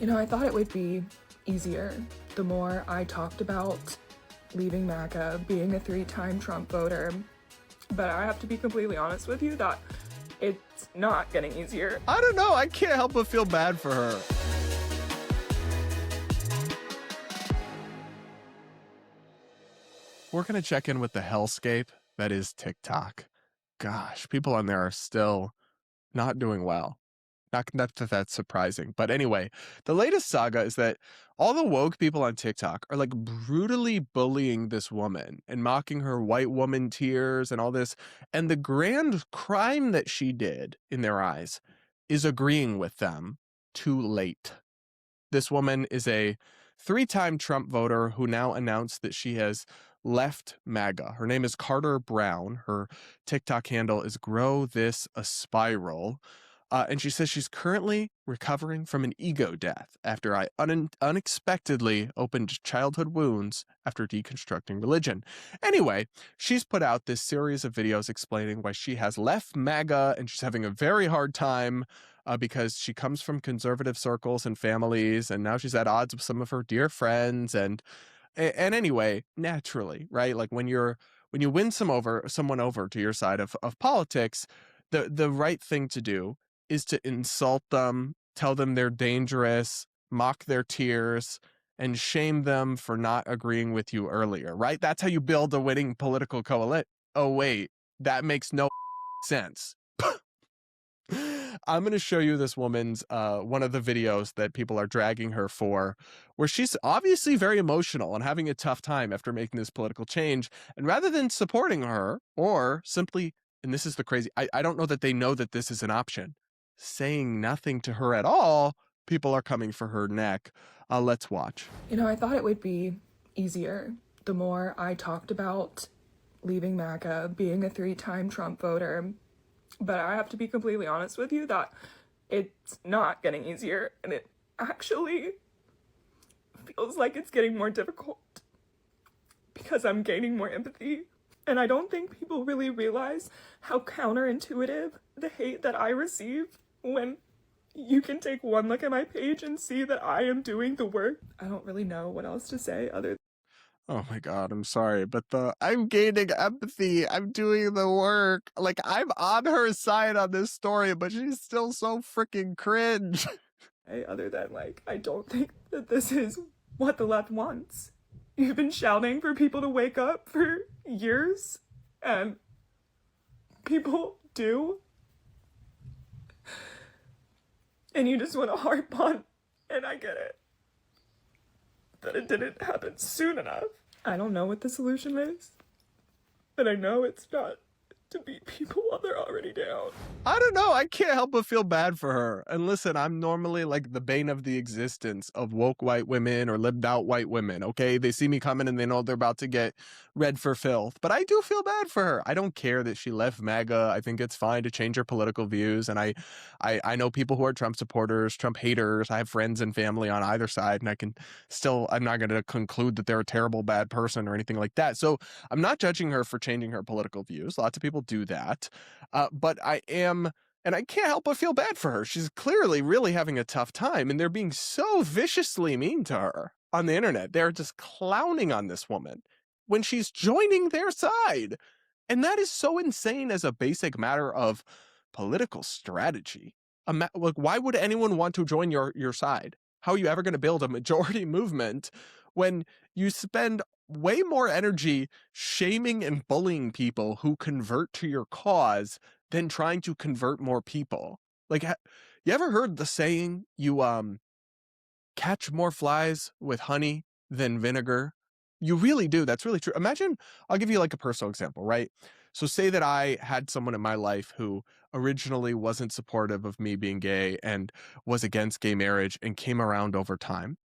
I thought it would be easier the more I talked about leaving MAGA, being a 3-time Trump voter. But I have to be completely honest with you that it's not getting easier. I don't know. I can't help but feel bad for her. We're going to check in with the hellscape that is TikTok. Gosh, people on there are still not doing well. Not that that's surprising. But anyway, the latest saga is that all the woke people on TikTok are like brutally bullying this woman and mocking her white woman tears and all this. And the grand crime that she did in their eyes is agreeing with them too late. This woman is a 3-time Trump voter who now announced that she has left MAGA. Her name is Carter Brown. Her TikTok handle is Grow This a Spiral. And she says she's currently recovering from an ego death after I unexpectedly opened childhood wounds after deconstructing religion. Anyway, she's put out this series of videos explaining why she has left MAGA and she's having a very hard time because she comes from conservative circles and families, and now she's at odds with some of her dear friends. And anyway, naturally, right? Like when you win someone over to your side of politics, the right thing to do is to insult them, tell them they're dangerous, mock their tears, and shame them for not agreeing with you earlier, right? That's how you build a winning political coalition. Oh, wait, that makes no sense. I'm going to show you this woman's, one of the videos that people are dragging her for, where she's obviously very emotional and having a tough time after making this political change. And rather than supporting her or simply, and this is the crazy, I don't know that they know that this is an option, saying nothing to her at all, people are coming for her neck. Let's watch. I thought it would be easier the more I talked about leaving MAGA, being a 3-time Trump voter. But I have to be completely honest with you that it's not getting easier, and it actually feels like it's getting more difficult because I'm gaining more empathy. And I don't think people really realize how counterintuitive the hate that I receive when you can take one look at my page and see that I am doing the work. I don't really know what else to say other than, oh my God, I'm sorry, but I'm gaining empathy. I'm doing the work. Like, I'm on her side on this story, but she's still so freaking cringe. other than like, I don't think that this is what the left wants. You've been shouting for people to wake up for years, and people do. And you just want to harp on, and I get it, that it didn't happen soon enough. I don't know what the solution is, but I know it's not to beat people while they're already down. I don't know. I can't help but feel bad for her. And listen, I'm normally like the bane of the existence of woke white women or lived out white women, okay? They see me coming and they know they're about to get read for filth. But I do feel bad for her. I don't care that she left MAGA. I think it's fine to change her political views. And I know people who are Trump supporters, Trump haters. I have friends and family on either side, and I'm not going to conclude that they're a terrible, bad person or anything like that. So I'm not judging her for changing her political views. Lots of people do that. But I am, and I can't help but feel bad for her. She's clearly really having a tough time, and they're being so viciously mean to her on the internet. They're just clowning on this woman when she's joining their side. And that is so insane as a basic matter of political strategy. Like, why would anyone want to join your side? How are you ever going to build a majority movement when you spend way more energy shaming and bullying people who convert to your cause than trying to convert more people? Like, you ever heard the saying, you catch more flies with honey than vinegar? You really do. That's really true. Imagine, I'll give you like a personal example, right? So say that I had someone in my life who originally wasn't supportive of me being gay and was against gay marriage and came around over time.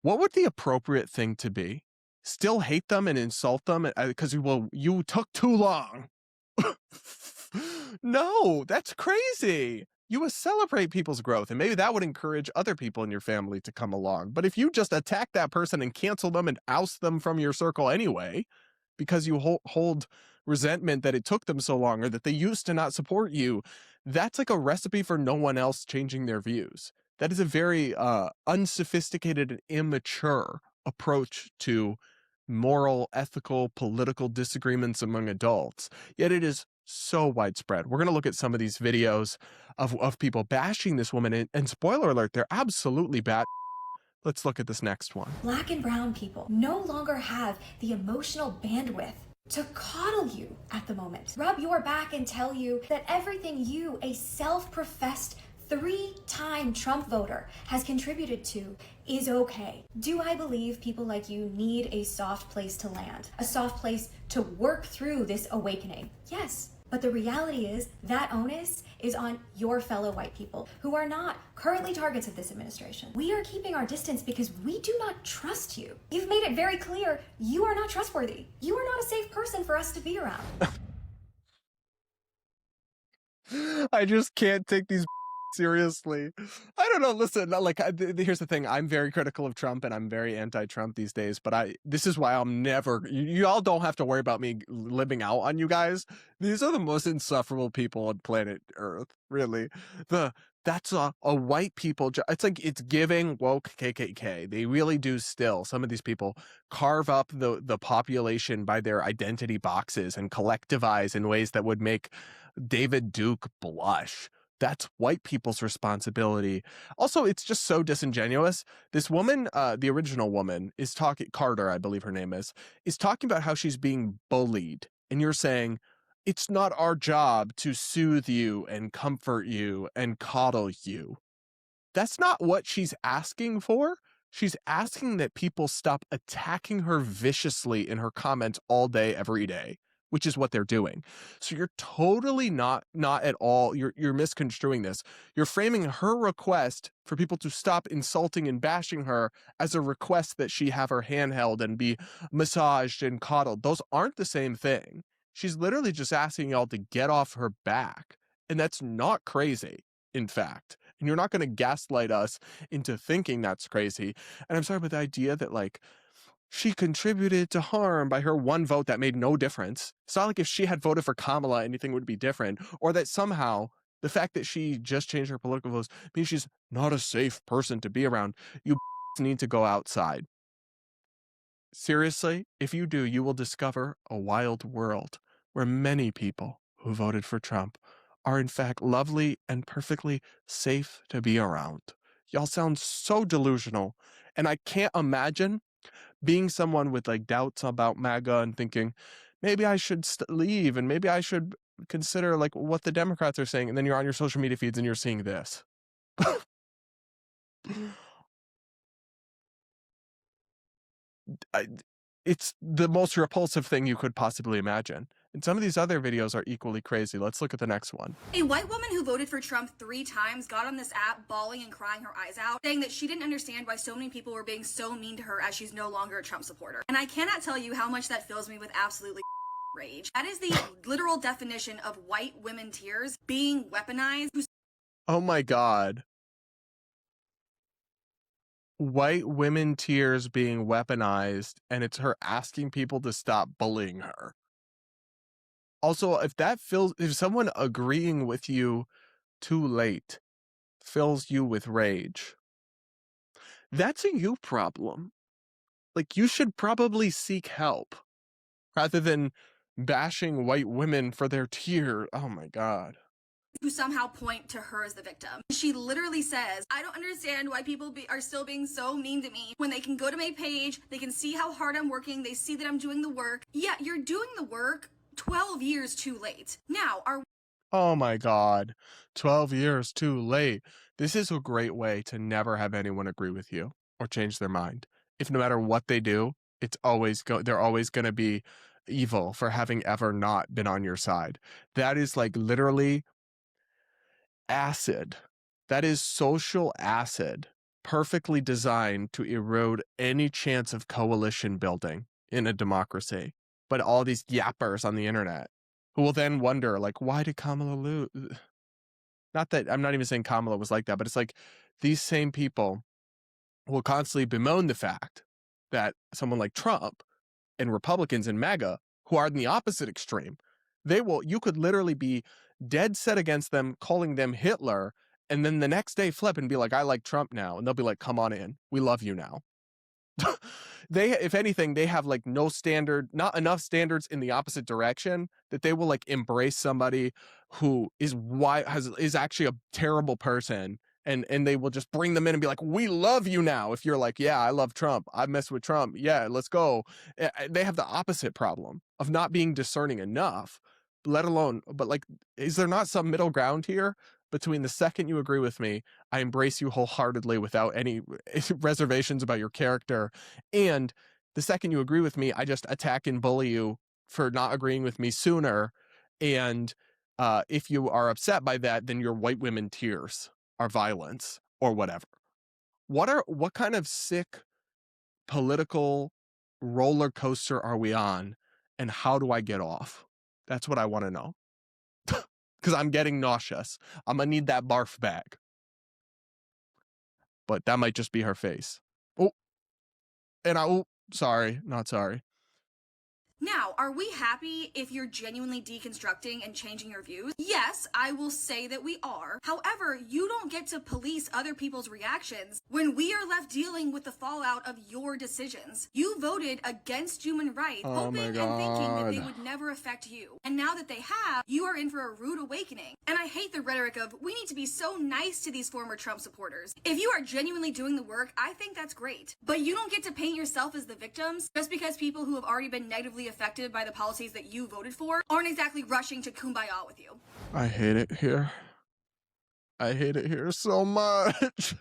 What would the appropriate thing to be? Still hate them and insult them because, well, you took too long. No, that's crazy. You would celebrate people's growth, and maybe that would encourage other people in your family to come along. But if you just attack that person and cancel them and oust them from your circle anyway, because you hold resentment that it took them so long or that they used to not support you, that's like a recipe for no one else changing their views. That is a very unsophisticated and immature approach to moral, ethical, political disagreements among adults. Yet it is so widespread. We're going to look at some of these videos of people bashing this woman. And spoiler alert, they're absolutely bad. Let's look at this next one. Black and brown people no longer have the emotional bandwidth to coddle you at the moment, rub your back and tell you that everything you, a self-professed 3-time Trump voter, has contributed to is okay. Do I believe people like you need a soft place to land, a soft place to work through this awakening? Yes. But the reality is that onus is on your fellow white people who are not currently targets of this administration. We are keeping our distance because we do not trust you. You've made it very clear you are not trustworthy. You are not a safe person for us to be around. I just can't take these seriously. I don't know. Listen, like here's the thing. I'm very critical of Trump and I'm very anti-Trump these days, but this is why I'm never, you all don't have to worry about me living out on you guys. These are the most insufferable people on planet Earth, really. That's a white people. It's like, it's giving woke KKK. They really do still. Some of these people carve up the population by their identity boxes and collectivize in ways that would make David Duke blush. That's white people's responsibility. Also, it's just so disingenuous. This woman, the original woman, is talking, Carter, I believe her name is talking about how she's being bullied. And you're saying, it's not our job to soothe you and comfort you and coddle you. That's not what she's asking for. She's asking that people stop attacking her viciously in her comments all day, every day, which is what they're doing. So you're totally not at all, you're misconstruing this. You're framing her request for people to stop insulting and bashing her as a request that she have her hand held and be massaged and coddled. Those aren't the same thing. She's literally just asking y'all to get off her back. And that's not crazy, in fact. And you're not going to gaslight us into thinking that's crazy. And I'm sorry, but the idea that, like, she contributed to harm by her one vote that made no difference. It's not like if she had voted for Kamala, anything would be different. Or that somehow the fact that she just changed her political votes means she's not a safe person to be around. You need to go outside. Seriously, if you do, you will discover a wild world where many people who voted for Trump are in fact lovely and perfectly safe to be around. Y'all sound so delusional. And I can't imagine being someone with like doubts about MAGA and thinking, maybe I should leave and maybe I should consider like what the Democrats are saying. And then you're on your social media feeds and you're seeing this. It's the most repulsive thing you could possibly imagine. And some of these other videos are equally crazy. Let's look at the next one. A white woman who voted for Trump 3 times got on this app bawling and crying her eyes out, saying that she didn't understand why so many people were being so mean to her as she's no longer a Trump supporter. And I cannot tell you how much that fills me with absolutely rage. That is the literal definition of white women tears being weaponized. Oh my God. White women tears being weaponized, and it's her asking people to stop bullying her. Also, if someone agreeing with you too late fills you with rage, that's a you problem. Like, you should probably seek help rather than bashing white women for their tear. Oh my God. Who somehow point to her as the victim. She literally says, I don't understand why people are still being so mean to me when they can go to my page, they can see how hard I'm working, they see that I'm doing the work. Yeah, you're doing the work 12 years too late. Now, Oh my God. 12 years too late. This is a great way to never have anyone agree with you or change their mind. If no matter what they do, they're always going to be evil for having ever not been on your side. That is like literally acid. That is social acid, perfectly designed to erode any chance of coalition building in a democracy. But all these yappers on the internet who will then wonder, like, why did Kamala lose? Not that I'm not even saying Kamala was like that, but it's like these same people will constantly bemoan the fact that someone like Trump and Republicans and MAGA, who are in the opposite extreme, you could literally be dead set against them, calling them Hitler, and then the next day flip and be like, I like Trump now. And they'll be like, come on in. We love you now. They, if anything, they have like no standard, not enough standards in the opposite direction that they will like embrace somebody who is is actually a terrible person. And they will just bring them in and be like, we love you now. If you're like, yeah, I love Trump. I mess with Trump. Yeah, let's go. They have the opposite problem of not being discerning enough, let alone, but like, is there not some middle ground here between the second you agree with me, I embrace you wholeheartedly without any reservations about your character, and the second you agree with me, I just attack and bully you for not agreeing with me sooner, and if you are upset by that, then your white women tears are violence or whatever. What kind of sick political roller coaster are we on, and how do I get off? That's what I want to know. Because I'm getting nauseous. I'm gonna need that barf bag. But that might just be her face. Oh, and sorry, not sorry. Now, are we happy if you're genuinely deconstructing and changing your views? Yes, I will say that we are. However, you don't get to police other people's reactions when we are left dealing with the fallout of your decisions. You voted against human rights, hoping and thinking that they would never affect you. And now that they have, you are in for a rude awakening. And I hate the rhetoric of, we need to be so nice to these former Trump supporters. If you are genuinely doing the work, I think that's great. But you don't get to paint yourself as the victims just because people who have already been negatively affected by the policies that you voted for aren't exactly rushing to kumbaya with you. I hate it here. I hate it here so much.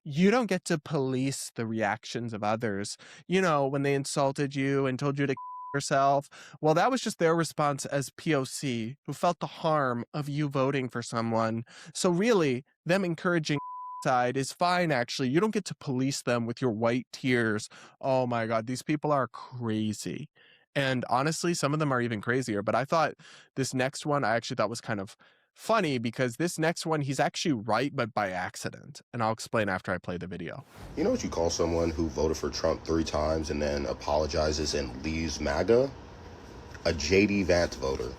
You don't get to police the reactions of others. You know, when they insulted you and told you to yourself, well, that was just their response as POC who felt the harm of you voting for someone. So really, them encouraging side is fine, actually. You don't get to police them with your white tears. Oh my God, these people are crazy. And honestly, some of them are even crazier. But I thought this next one, I actually thought was kind of funny because this next one, he's actually right, but by accident. And I'll explain after I play the video. You know what you call someone who voted for Trump 3 times and then apologizes and leaves MAGA? A JD Vance voter.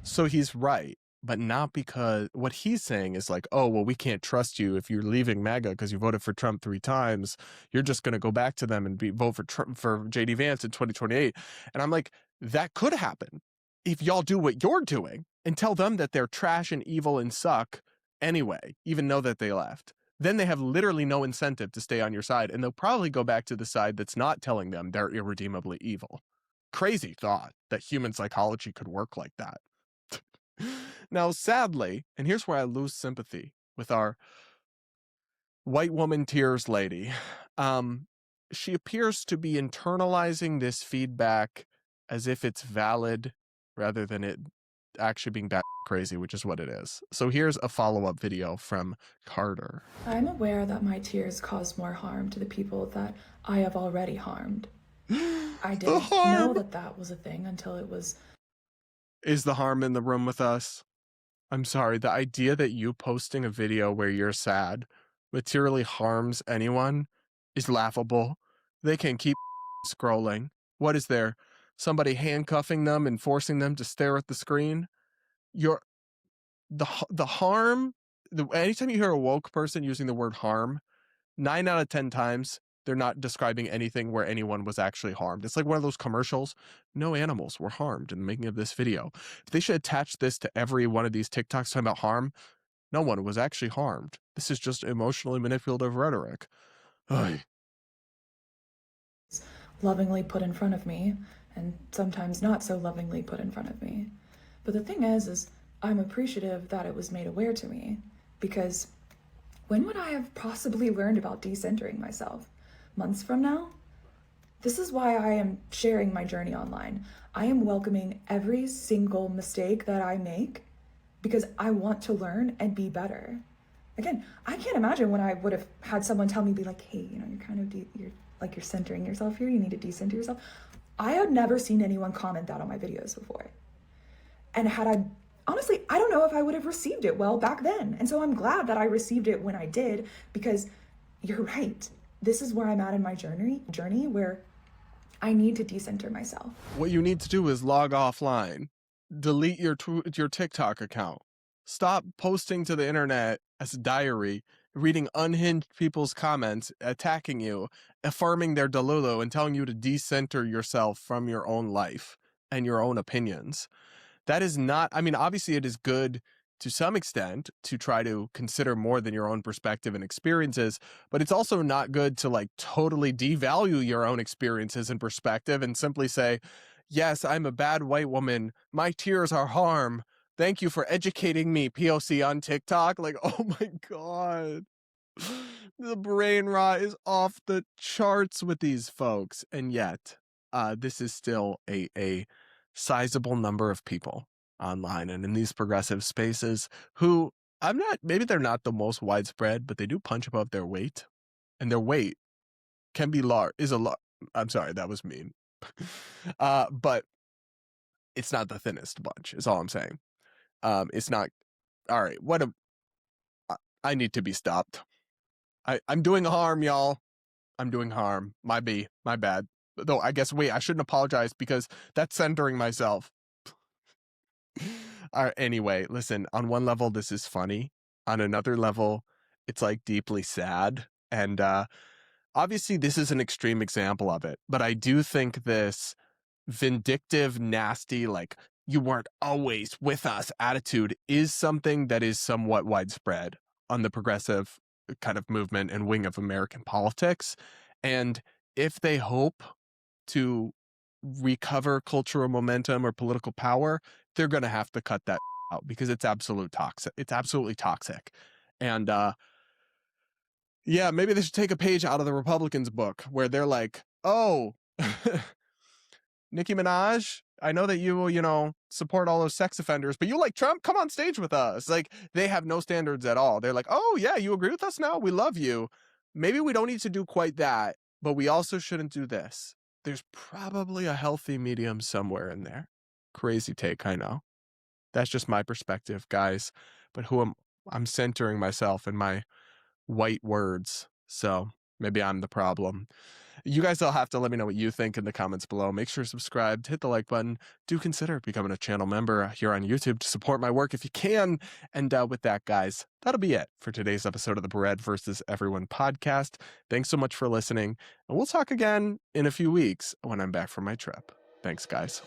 So he's right, but not because what he's saying is like, oh, well, we can't trust you if you're leaving MAGA because you voted for Trump 3 times. You're just going to go back to them and vote for Trump, for JD Vance in 2028. And I'm like, that could happen if y'all do what you're doing and tell them that they're trash and evil and suck anyway, even though that they left. Then they have literally no incentive to stay on your side, and they'll probably go back to the side that's not telling them they're irredeemably evil. Crazy thought that human psychology could work like that. Now, sadly, and here's where I lose sympathy with our white woman tears lady, she appears to be internalizing this feedback as if it's valid rather than it actually being that crazy, which is what it is. So here's a follow-up video from Carter. I'm aware that my tears cause more harm to the people that I have already harmed. I didn't know that that was a thing until it was... Is the harm in the room with us? I'm sorry, the idea that you posting a video where you're sad materially harms anyone is laughable. They can keep scrolling. What is there? Somebody handcuffing them and forcing them to stare at the screen? The harm, anytime you hear a woke person using the word harm, 9 out of 10 times, they're not describing anything where anyone was actually harmed. It's like one of those commercials. No animals were harmed in the making of this video. If they should attach this to every one of these TikToks talking about harm, no one was actually harmed. This is just emotionally manipulative rhetoric. Ugh. Lovingly put in front of me, and sometimes not so lovingly put in front of me. But the thing is I'm appreciative that it was made aware to me, because when would I have possibly learned about decentering myself? Months from now? This is why I am sharing my journey online. I am welcoming every single mistake that I make because I want to learn and be better. Again, I can't imagine when I would have had someone tell me, be like, hey, you know, you're kind of, you're centering yourself here. You need to decenter yourself. I had never seen anyone comment that on my videos before. And honestly, I don't know if I would have received it well back then. And so I'm glad that I received it when I did, because you're right. This is where I'm at in my journey where I need to decenter myself. What you need to do is log offline, delete your TikTok account, Stop posting to the internet as a diary, reading unhinged people's comments, attacking you, affirming their delulu, and telling you to decenter yourself from your own life and your own opinions. That is not, I mean, obviously it is good to some extent to try to consider more than your own perspective and experiences, but it's also not good to like totally devalue your own experiences and perspective and simply say, yes, I'm a bad white woman. My tears are harm. Thank you for educating me, POC on TikTok. Like, oh my God. The brain rot is off the charts with these folks. And yet, this is still a sizable number of people online and in these progressive spaces who maybe they're not the most widespread, but they do punch above their weight, and their weight can be I'm sorry, that was mean. But it's not the thinnest bunch is all I'm saying. It's not. All right. I need to be stopped. I'm doing harm, y'all. I'm doing harm. My bad. Though I guess, wait, I shouldn't apologize because that's centering myself. All right, anyway, listen, on one level, this is funny. On another level, it's like deeply sad. And obviously, this is an extreme example of it. But I do think this vindictive, nasty, like, you weren't always with us attitude is something that is somewhat widespread on the progressive kind of movement and wing of American politics. And if they hope to recover cultural momentum or political power, they're going to have to cut that out because it's absolutely toxic. And yeah, maybe they should take a page out of the Republicans' book where they're like, oh, Nicki Minaj, I know that you support all those sex offenders, but you like Trump? Come on stage with us. Like, they have no standards at all. They're like, oh yeah, you agree with us now? We love you. Maybe we don't need to do quite that, but we also shouldn't do this. There's probably a healthy medium somewhere in there. Crazy take, I know. That's just my perspective, guys. But I'm centering myself in my white words. So maybe I'm the problem. You guys all have to let me know what you think in the comments below. Make sure to subscribe, hit the like button. Do consider becoming a channel member here on YouTube to support my work if you can. And with that, guys, that'll be it for today's episode of the Bread versus Everyone podcast. Thanks so much for listening. And we'll talk again in a few weeks when I'm back from my trip. Thanks, guys.